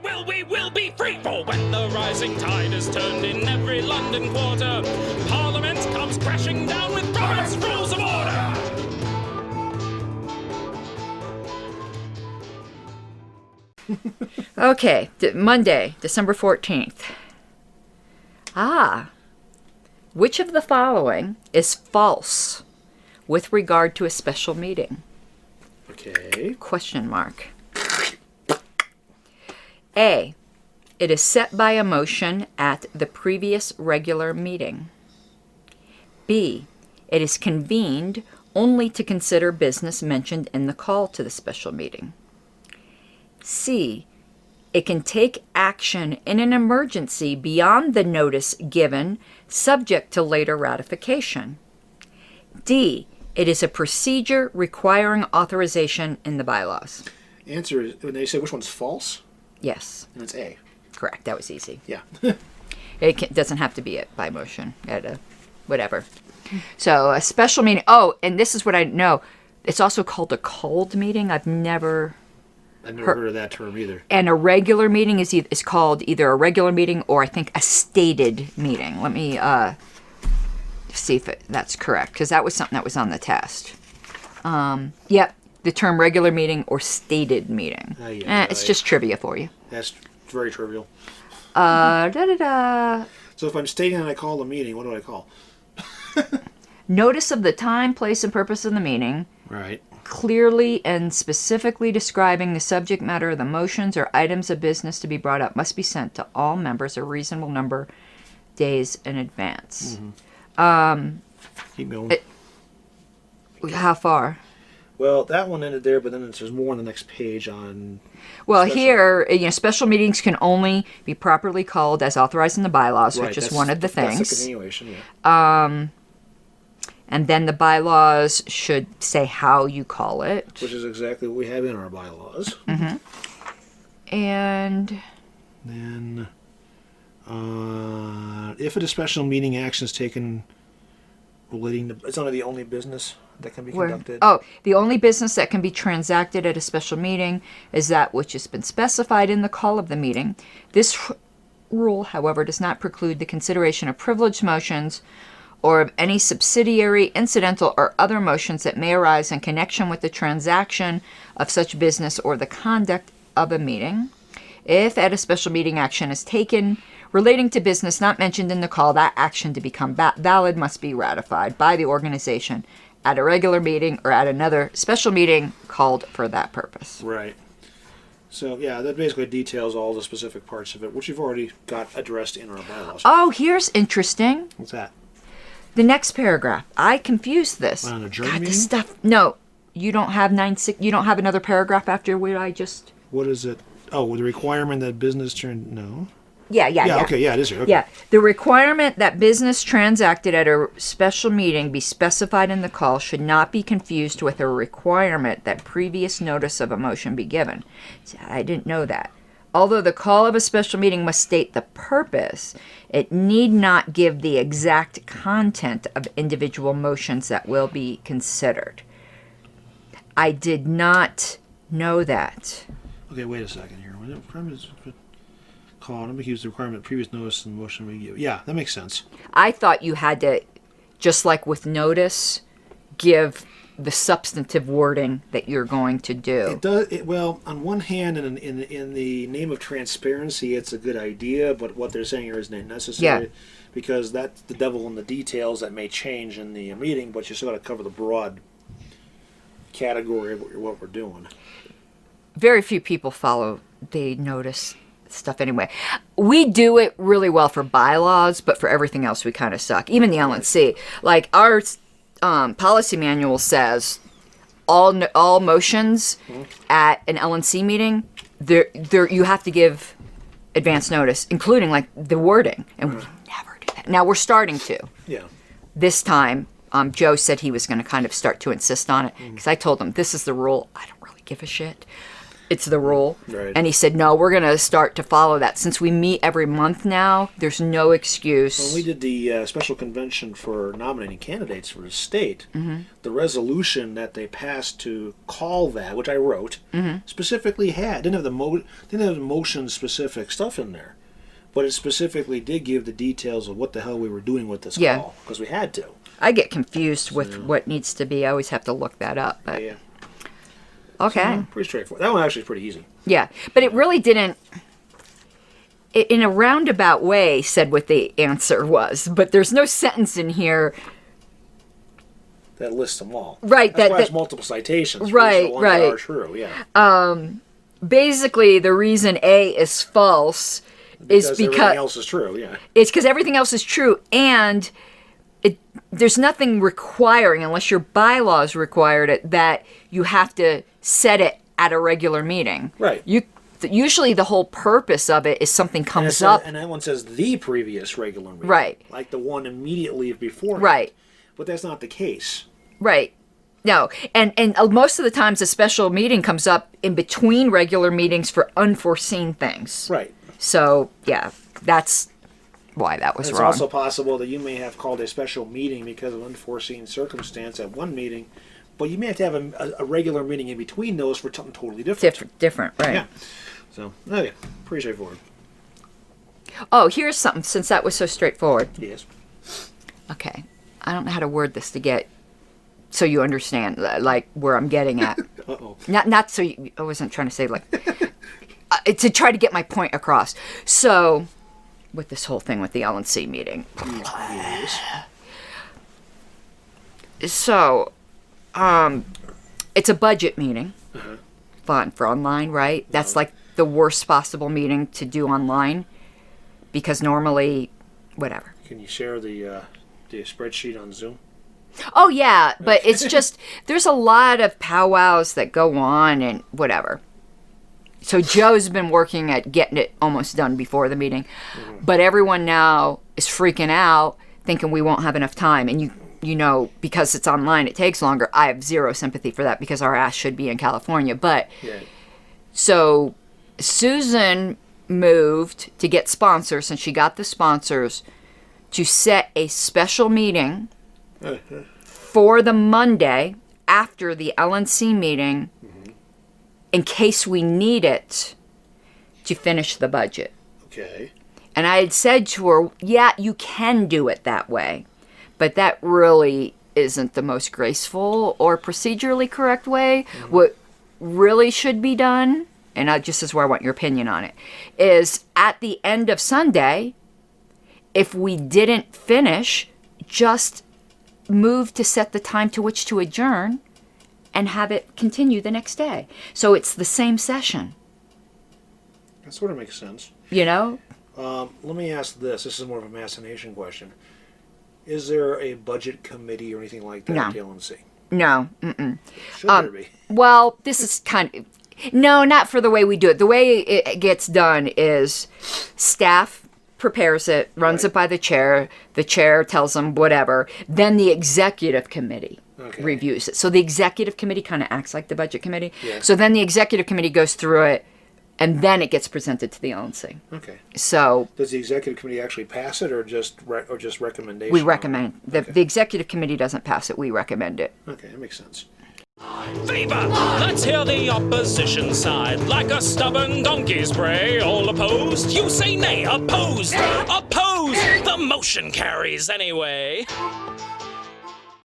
will we will be free. For when the rising tide is turned in every London quarter, Parliament comes crashing down with Robert's Rules of Order. Okay, Monday, December 14th. Which of the following is false with regard to a special meeting? Okay. Question mark. A. It is set by a motion at the previous regular meeting. B. It is convened only to consider business mentioned in the call to the special meeting. C. It can take action in an emergency beyond the notice given, subject to later ratification. D. It is a procedure requiring authorization in the bylaws. Answer is, when they say which one's false, Yes, and it's A. correct. That was easy. Yeah. Doesn't have to be it by motion. Whatever. So a special meeting. Oh, and this is what I know. It's also called a called meeting. I've never heard of that term either. And a regular meeting is called either a regular meeting or I think a stated meeting. Let me see if that's correct, because that was something that was on the test. Yep, the term regular meeting or stated meeting. It's just trivia for you. That's very trivial. So So if I'm stating that I call a meeting, what do I call? notice of the time, place, and purpose of the meeting. Right. Clearly and specifically describing the subject matter of the motions or items of business to be brought up must be sent to all members a reasonable number of days in advance. Mm-hmm. Keep going. How far? Well, that one ended there, but then there's more on the next page on... Well, here, special meetings can only be properly called as authorized in the bylaws, right, which is one of the things. That's the continuation, yeah. And then the bylaws should say how you call it. Which is exactly what we have in our bylaws. Mm-hmm. And then, if a special meeting action is taken relating to... It's only the only business that can be conducted. Oh, the only business that can be transacted at a special meeting is that which has been specified in the call of the meeting. This rule, however, does not preclude the consideration of privileged motions or of any subsidiary, incidental, or other motions that may arise in connection with the transaction of such business or the conduct of a meeting. If at a special meeting action is taken relating to business not mentioned in the call, that action to become valid must be ratified by the organization at a regular meeting or at another special meeting called for that purpose. Right. So, yeah, that basically details all the specific parts of it, which you've already got addressed in our bylaws. Oh, here's interesting. What's that? The next paragraph. I confused this. On a jury meeting? No, you don't have you don't have another paragraph after what I just... What is it? Oh, the requirement that business turn... No. Yeah. Okay, yeah, it is here. Okay. Yeah, the requirement that business transacted at a special meeting be specified in the call should not be confused with a requirement that previous notice of a motion be given. See, I didn't know that. Although the call of a special meeting must state the purpose, it need not give the exact content of individual motions that will be considered. I did not know that. Okay, wait a second here. When it premise call, let me use the requirement previous notice and motion we give. Yeah, that makes sense. I thought you had to, just like with notice, give the substantive wording that you're going to do. It does. Well, on one hand, in the name of transparency, it's a good idea, but what they're saying here isn't necessary, because that's the devil in the details that may change in the meeting, but you still got to cover the broad category of what we're doing. Very few people follow the notice stuff anyway. We do it really well for bylaws, but for everything else we kind of suck. Even the LNC. Like our policy manual says all motions at an LNC meeting, there you have to give advance notice, including like the wording. And we never do that. Now we're starting to. Yeah. This time, Joe said he was going to kind of start to insist on it, because I told him, this is the rule. I don't really give a shit. it's the rule. Right. And he said, no, we're going to start to follow that. Since we meet every month now, there's no excuse. When we did the special convention for nominating candidates for the state, the resolution that they passed to call that, which I wrote, specifically didn't have the motion specific stuff in there, but it specifically did give the details of what the hell we were doing with this call, because we had to. I get confused with what needs to be. I always have to look that up. But. Yeah. Okay. So, pretty straightforward. That one actually is pretty easy. Yeah, but it really didn't, in a roundabout way, said what the answer was. But there's no sentence in here. That lists them all. Right. That's why it's multiple citations. Right, For each of the ones right. that are true, yeah. Basically, the reason A is false is because everything else is true, yeah. It's because everything else is true, and there's nothing requiring, unless your bylaws required it, that you have to set it at a regular meeting. Right. Usually the whole purpose of it is something comes up. And that one says the previous regular meeting. Right. Like the one immediately before. Right. But that's not the case. Right. No. And most of the times a special meeting comes up in between regular meetings for unforeseen things. Right. So, yeah, that's why that was It's wrong. also possible that you may have called a special meeting because of unforeseen circumstance at one meeting, but you may have to have a regular meeting in between those for something totally different. Different, right. Yeah. So, okay. Pretty straightforward. Oh, here's something, since that was so straightforward. Yes. Okay. I don't know how to word this to get so you understand, like, where I'm getting at. Uh-oh. Not so you, I wasn't trying to say, like, to try to get my point across. So, with this whole thing with the LNC meeting. Yes. So, it's a budget meeting. Fun for online, right? That's like the worst possible meeting to do online, because normally, whatever. Can you share the spreadsheet on Zoom? Oh yeah, but it's just there's a lot of powwows that go on and whatever. So Joe's been working at getting it almost done before the meeting, but everyone now is freaking out, thinking we won't have enough time. And you know, because it's online, it takes longer. I have zero sympathy for that because our ass should be in California. But so Susan moved to get sponsors, and she got the sponsors to set a special meeting for the Monday after the LNC meeting in case we need it to finish the budget. Okay. And I had said to her, yeah, you can do it that way, but that really isn't the most graceful or procedurally correct way. What really should be done, and just as where I want your opinion on it, is at the end of Sunday, if we didn't finish, just move to set the time to which to adjourn and have it continue the next day. So it's the same session. That sort of makes sense. You know? Let me ask this. This is more of a machination question. Is there a budget committee or anything like that No. at the LNC? No. Mm-mm. Should there be? Well, this is kind of... No, not for the way we do it. The way it gets done is staff prepares it, runs it by the chair tells them whatever, then the executive committee reviews it. So the executive committee kind of acts like the budget committee. Yeah. So then the executive committee goes through it, and then it gets presented to the LNC. Okay. So Does the executive committee actually pass it, or just recommendation? we recommend. The executive committee doesn't pass it. We recommend it. Okay, that makes sense. Favor! Let's hear the opposition side. Like a stubborn donkey's bray. All opposed? You say nay. Opposed! Opposed! The motion carries anyway.